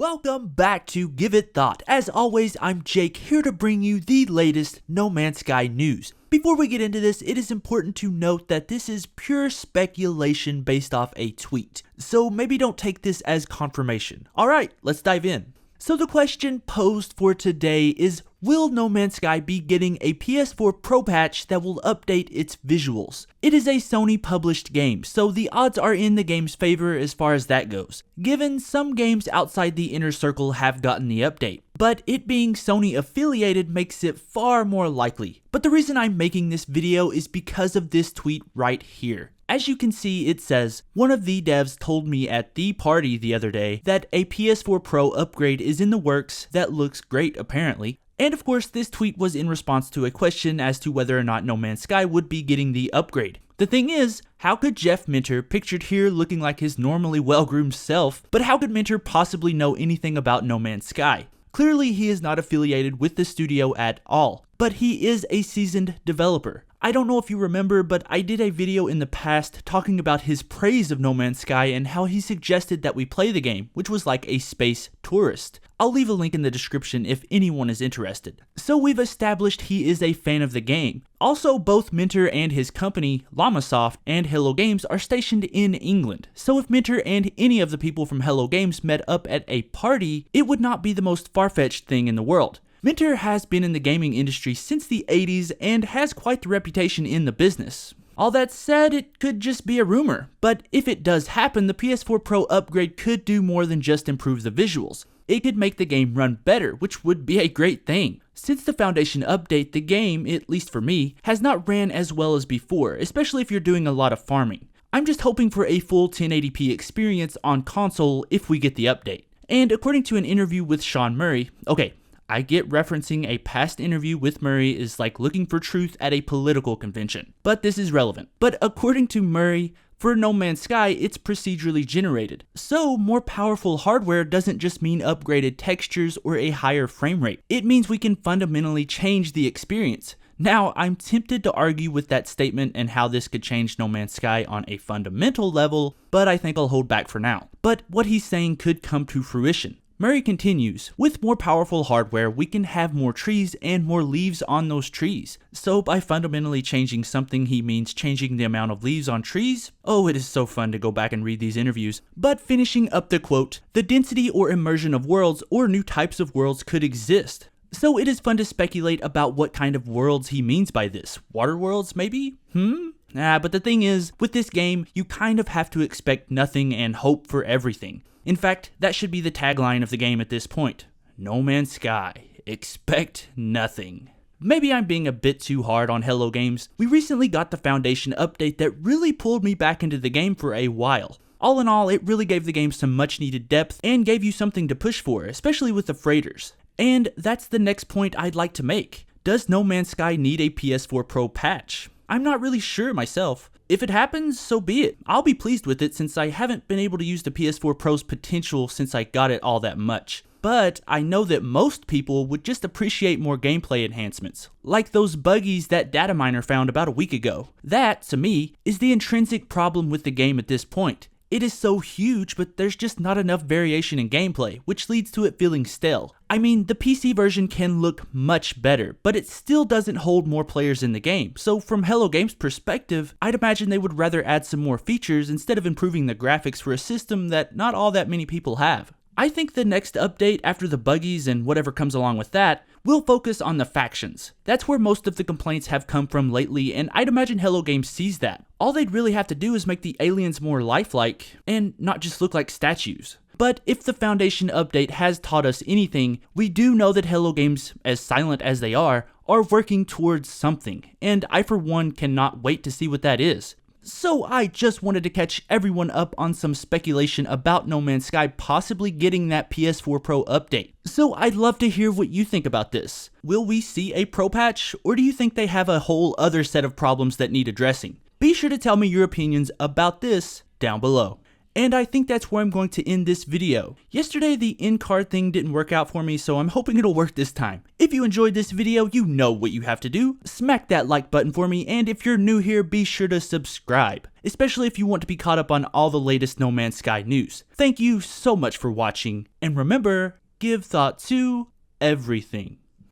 Welcome back to Give It Thought. As always, I'm Jake, here to bring you the latest No Man's Sky news. Before we get into this, it is important to note that this is pure speculation based off a tweet, so maybe don't take this as confirmation. Alright, let's dive in. So the question posed for today is, will No Man's Sky be getting a PS4 Pro patch that will update its visuals? It is a Sony published game, so the odds are in the game's favor as far as that goes, given some games outside the inner circle have gotten the update. But it being Sony affiliated makes it far more likely. But the reason I'm making this video is because of this tweet right here. As you can see, it says, one of the devs told me at the party the other day that a PS4 Pro upgrade is in the works that looks great apparently. And of course, this tweet was in response to a question as to whether or not No Man's Sky would be getting the upgrade. The thing is, how could Jeff Minter, pictured here looking like his normally well-groomed self, but how could Minter possibly know anything about No Man's Sky? Clearly, he is not affiliated with the studio at all, but he is a seasoned developer. I don't know if you remember, but I did a video in the past talking about his praise of No Man's Sky and how he suggested that we play the game, which was like a space tourist. I'll leave a link in the description if anyone is interested. So we've established he is a fan of the game. Also, both Minter and his company, Llamasoft and Hello Games, are stationed in England. So if Minter and any of the people from Hello Games met up at a party, it would not be the most far-fetched thing in the world. Minter has been in the gaming industry since the 80s and has quite the reputation in the business. All that said, it could just be a rumor, but if it does happen, the PS4 Pro upgrade could do more than just improve the visuals. It could make the game run better, which would be a great thing. Since the Foundation update, the game, at least for me, has not ran as well as before, especially if you're doing a lot of farming. I'm just hoping for a full 1080p experience on console if we get the update. And according to an interview with Sean Murray, okay, I get referencing a past interview with Murray is like looking for truth at a political convention, but this is relevant. But according to Murray, for No Man's Sky, it's procedurally generated. So more powerful hardware doesn't just mean upgraded textures or a higher frame rate. It means we can fundamentally change the experience. Now, I'm tempted to argue with that statement and how this could change No Man's Sky on a fundamental level, but I think I'll hold back for now. But what he's saying could come to fruition. Murray continues, with more powerful hardware, we can have more trees and more leaves on those trees. So by fundamentally changing something, he means changing the amount of leaves on trees? Oh, it is so fun to go back and read these interviews. But finishing up the quote, the density or immersion of worlds or new types of worlds could exist. So it is fun to speculate about what kind of worlds he means by this. Water worlds, maybe? But the thing is, with this game, you kind of have to expect nothing and hope for everything. In fact, that should be the tagline of the game at this point. No Man's Sky. Expect nothing. Maybe I'm being a bit too hard on Hello Games. We recently got the Foundation update that really pulled me back into the game for a while. All in all, it really gave the game some much needed depth and gave you something to push for, especially with the freighters. And that's the next point I'd like to make. Does No Man's Sky need a PS4 Pro patch? I'm not really sure myself. If it happens, so be it. I'll be pleased with it since I haven't been able to use the PS4 Pro's potential since I got it all that much. But I know that most people would just appreciate more gameplay enhancements, like those buggies that data miner found about a week ago. That, to me, is the intrinsic problem with the game at this point. It is so huge, but there's just not enough variation in gameplay, which leads to it feeling stale. I mean, the PC version can look much better, but it still doesn't hold more players in the game. So from Hello Games' perspective, I'd imagine they would rather add some more features instead of improving the graphics for a system that not all that many people have. I think the next update after the buggies and whatever comes along with that will focus on the factions. That's where most of the complaints have come from lately, and I'd imagine Hello Games sees that. All they'd really have to do is make the aliens more lifelike and not just look like statues. But if the Foundation update has taught us anything, we do know that Hello Games, as silent as they are working towards something, and I for one cannot wait to see what that is. So I just wanted to catch everyone up on some speculation about No Man's Sky possibly getting that PS4 Pro update. So I'd love to hear what you think about this. Will we see a Pro patch, or do you think they have a whole other set of problems that need addressing? Be sure to tell me your opinions about this down below. And I think that's where I'm going to end this video. Yesterday the in-card thing didn't work out for me, so I'm hoping it'll work this time. If you enjoyed this video, you know what you have to do. Smack that like button for me, and if you're new here, be sure to subscribe, especially if you want to be caught up on all the latest No Man's Sky news. Thank you so much for watching, and remember, give thought to everything.